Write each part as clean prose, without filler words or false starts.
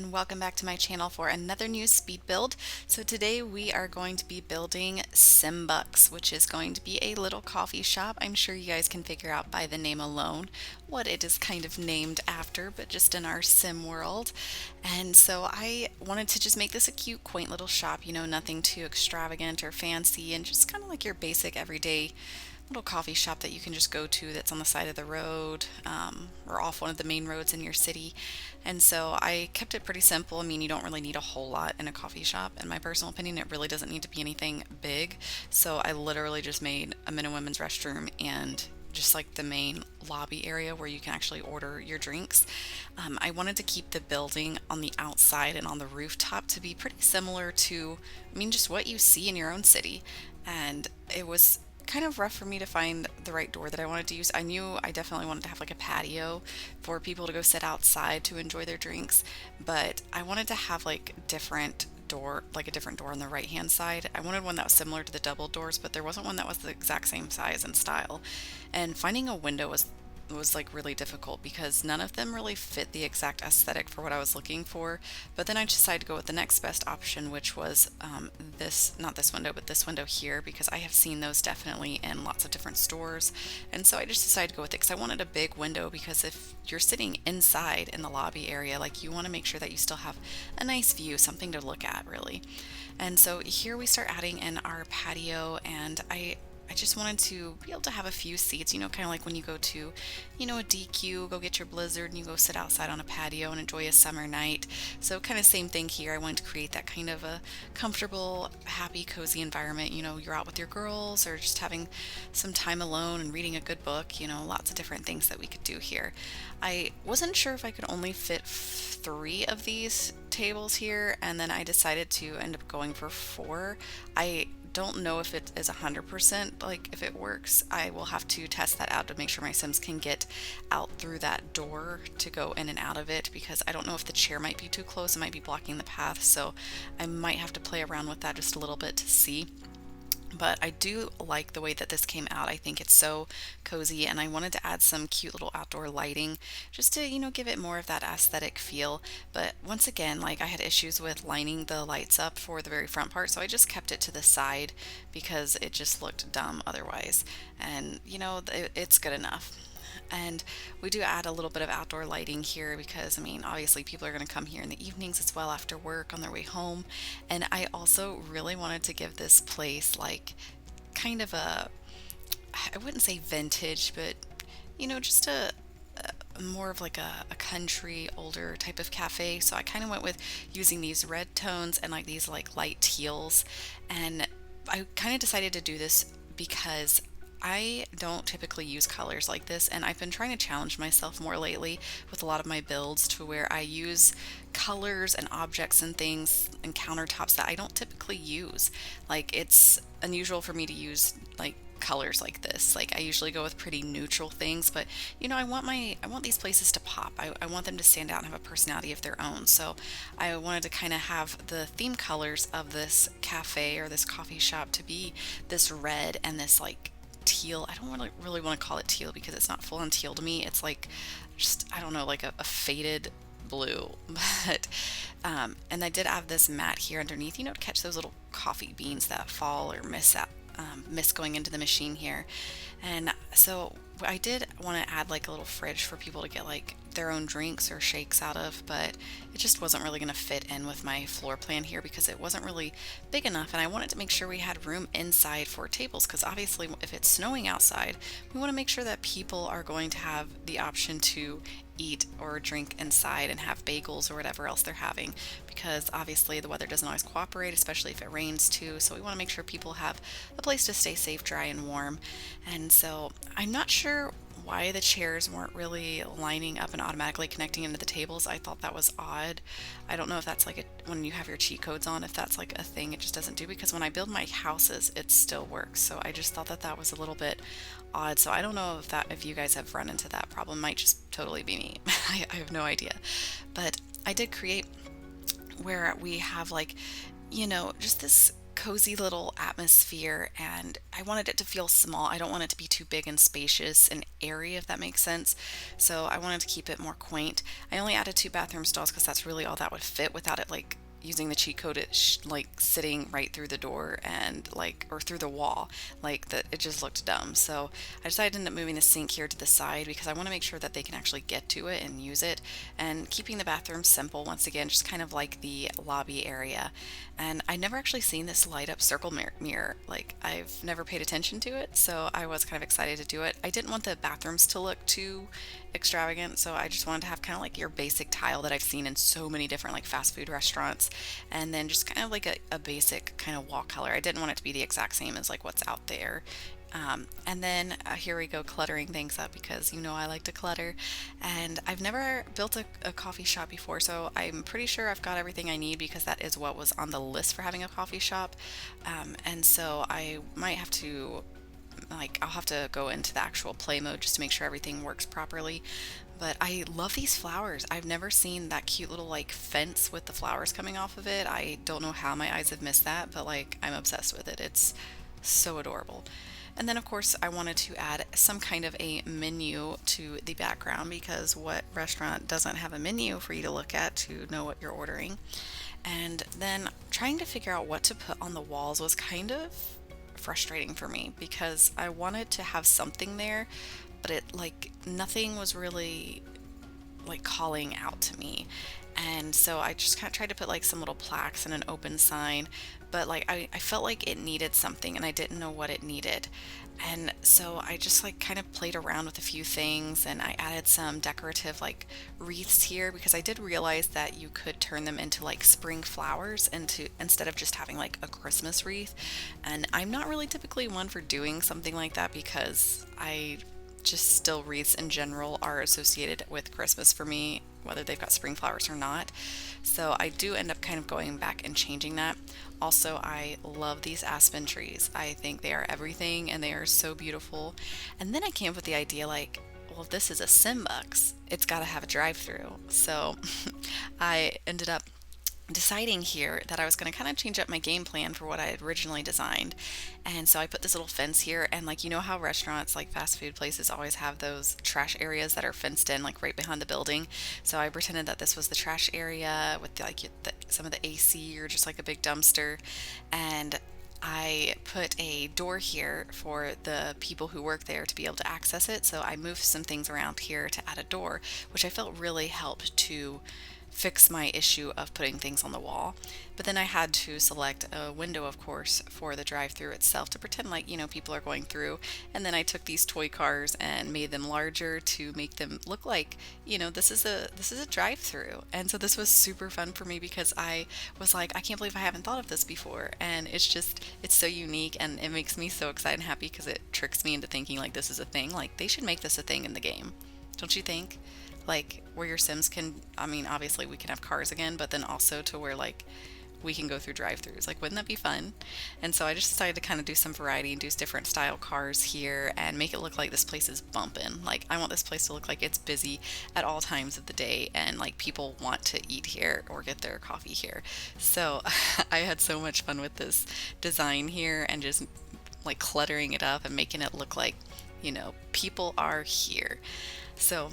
and welcome back to my channel for another new speed build. So today we are going to be building Simbucks, which is going to be a little coffee shop. I'm sure you guys can figure out by the name alone what it is kind of named after, but just in our sim world. And so I wanted to just make this a cute, quaint little shop, nothing too extravagant or fancy, and just kind of like your basic everyday little coffee shop that you can just go to that's on the side of the road, or off one of the main roads in your city. And so I kept it pretty simple. I mean, you don't really need a whole lot in a coffee shop. In my personal opinion, it really doesn't need to be anything big. So I literally just made a men and women's restroom and just like the main lobby area where you can actually order your drinks. I wanted to keep the building on the outside and on the rooftop to be pretty similar to, just what you see in your own city. And it was kind of rough for me to find the right door that I wanted to use. I knew I definitely wanted to have like a patio for people to go sit outside to enjoy their drinks, but I wanted to have like a different door on the right hand side. I wanted one that was similar to the double doors, but there wasn't one that was the exact same size and style. And finding a window was like really difficult because none of them really fit the exact aesthetic for what I was looking for. But then I decided to go with the next best option, which was not this window, but this window here, because I have seen those definitely in lots of different stores. And so I just decided to go with it because I wanted a big window, because if you're sitting inside in the lobby area, like, you want to make sure that you still have a nice view, something to look at really. And so here we start adding in our patio, and I just wanted to be able to have a few seats, kind of like when you go to, a DQ, go get your blizzard and you go sit outside on a patio and enjoy a summer night. So kind of same thing here. I wanted to create that kind of a comfortable, happy, cozy environment. You're out with your girls or just having some time alone and reading a good book, lots of different things that we could do here. I wasn't sure if I could only fit 3 of these tables here, and then I decided to end up going for 4. I don't know if it is 100% like if it works. I will have to test that out to make sure my Sims can get out through that door to go in and out of it, because I don't know if the chair might be too close. It might be blocking the path, so I might have to play around with that just a little bit to see. But I do like the way that this came out. I think it's so cozy, and I wanted to add some cute little outdoor lighting just to, give it more of that aesthetic feel. But once again, like, I had issues with lining the lights up for the very front part, so I just kept it to the side because it just looked dumb otherwise. And, it's good enough. And we do add a little bit of outdoor lighting here because, obviously people are going to come here in the evenings as well after work on their way home. And I also really wanted to give this place like kind of I wouldn't say vintage, but just a more of like a country, older type of cafe. So I kind of went with using these red tones and like these like light teals. And I kind of decided to do this because I don't typically use colors like this, and I've been trying to challenge myself more lately with a lot of my builds to where I use colors and objects and things and countertops that I don't typically use. Like, it's unusual for me to use like colors like this. Like, I usually go with pretty neutral things, but I want these places to pop. I want them to stand out and have a personality of their own. So I wanted to kind of have the theme colors of this cafe or this coffee shop to be this red and this like teal. I don't really want to call it teal because it's not full on teal to me. It's like, just, I don't know, like a faded blue. But and I did have this mat here underneath, to catch those little coffee beans that fall or miss out, miss going into the machine here. And so I did want to add like a little fridge for people to get like their own drinks or shakes out of, but it just wasn't really going to fit in with my floor plan here because it wasn't really big enough. And I wanted to make sure we had room inside for tables, because obviously if it's snowing outside, we want to make sure that people are going to have the option to eat or drink inside and have bagels or whatever else they're having, because obviously the weather doesn't always cooperate, especially if it rains too. So we want to make sure people have a place to stay safe, dry, and warm. And so I'm not sure why the chairs weren't really lining up and automatically connecting into the tables. I thought that was odd. I don't know if that's like when you have your cheat codes on, if that's like a thing it just doesn't do, because when I build my houses it still works. So I just thought that was a little bit odd. So I don't know if you guys have run into that problem. Might just totally be me. I have no idea. But I did create where we have like, just this cozy little atmosphere, and I wanted it to feel small. I don't want it to be too big and spacious and airy, if that makes sense. So I wanted to keep it more quaint. I only added 2 bathroom stalls because that's really all that would fit without it like using the cheat code, it like sitting right through the door and like or through the wall, like that it just looked dumb. So I decided to end up moving the sink here to the side because I want to make sure that they can actually get to it and use it, and keeping the bathroom simple once again, just kind of like the lobby area. And I never actually seen this light up circle mirror, like I've never paid attention to it, so I was kind of excited to do it. I didn't want the bathrooms to look too extravagant, so I just wanted to have kind of like your basic tile that I've seen in so many different like fast food restaurants, and then just kind of like a basic kind of wall color. I didn't want it to be the exact same as like what's out there. And then here we go, cluttering things up because you know I like to clutter, and I've never built a coffee shop before, so I'm pretty sure I've got everything I need because that is what was on the list for having a coffee shop. And so I might have to, like, I'll have to go into the actual play mode just to make sure everything works properly. But I love these flowers. I've never seen that cute little like fence with the flowers coming off of it. I don't know how my eyes have missed that, but like I'm obsessed with it. It's so adorable. And then of course I wanted to add some kind of a menu to the background because what restaurant doesn't have a menu for you to look at to know what you're ordering? And then trying to figure out what to put on the walls was kind of frustrating for me because I wanted to have something there, but it like nothing was really like calling out to me. And so I just kind of tried to put like some little plaques and an open sign, but like I felt like it needed something and I didn't know what it needed. And so I just like kind of played around with a few things, and I added some decorative like wreaths here because I did realize that you could turn them into like spring flowers into instead of just having like a Christmas wreath. And I'm not really typically one for doing something like that because I just still wreaths in general are associated with Christmas for me, whether they've got spring flowers or not. So I do end up kind of going back and changing that. Also, I love these aspen trees. I think they are everything and they are so beautiful. And then I came up with the idea like, well, if this is a Simbucks, it's got to have a drive-through. So I ended up deciding here that I was going to kind of change up my game plan for what I had originally designed. And so I put this little fence here, and like you know how restaurants like fast food places always have those trash areas that are fenced in like right behind the building. So I pretended that this was the trash area with some of the AC or just like a big dumpster, and I put a door here for the people who work there to be able to access it. So I moved some things around here to add a door, which I felt really helped to fix my issue of putting things on the wall. But then I had to select a window, of course, for the drive-through itself to pretend like, you know, people are going through. And then I took these toy cars and made them larger to make them look like, you know, this is a drive-through. And so this was super fun for me because I was like, I can't believe I haven't thought of this before. And it's so unique, and it makes me so excited and happy because it tricks me into thinking like this is a thing. Like they should make this a thing in the game. Don't you think? Like where your Sims can, I mean, obviously we can have cars again, but then also to where like we can go through drive-throughs. Like, wouldn't that be fun? And so I just decided to kind of do some variety and do different style cars here and make it look like this place is bumping. Like, I want this place to look like it's busy at all times of the day and like people want to eat here or get their coffee here. So I had so much fun with this design here and just like cluttering it up and making it look like, you know, people are here. So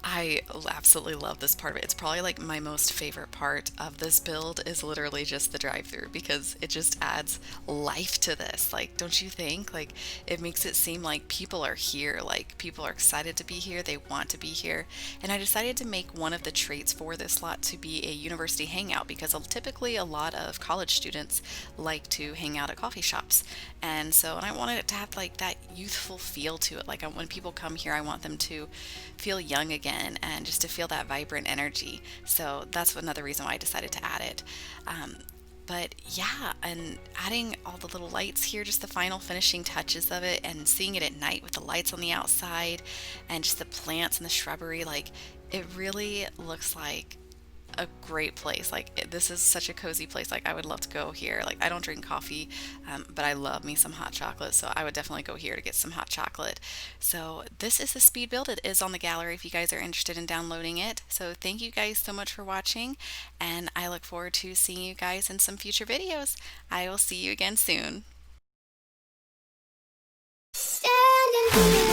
I absolutely love this part of it. It's probably like my most favorite part of this build is literally just the drive-through because it just adds life to this. Like, don't you think? Like, it makes it seem like people are here, like people are excited to be here, they want to be here. And I decided to make one of the traits for this lot to be a university hangout because typically a lot of college students like to hang out at coffee shops. And I wanted it to have like that youthful feel to it. Like when people come here, I want them to feel young again and just to feel that vibrant energy. So that's another reason why I decided to add it. But yeah, and adding all the little lights here, just the final finishing touches of it, and seeing it at night with the lights on the outside and just the plants and the shrubbery, like it really looks like a great place. Like this is such a cozy place. Like I would love to go here. Like I don't drink coffee, but I love me some hot chocolate, so I would definitely go here to get some hot chocolate. So this is the speed build. It is on the gallery if you guys are interested in downloading it. So thank you guys so much for watching, and I look forward to seeing you guys in some future videos. I will see you again soon. Standing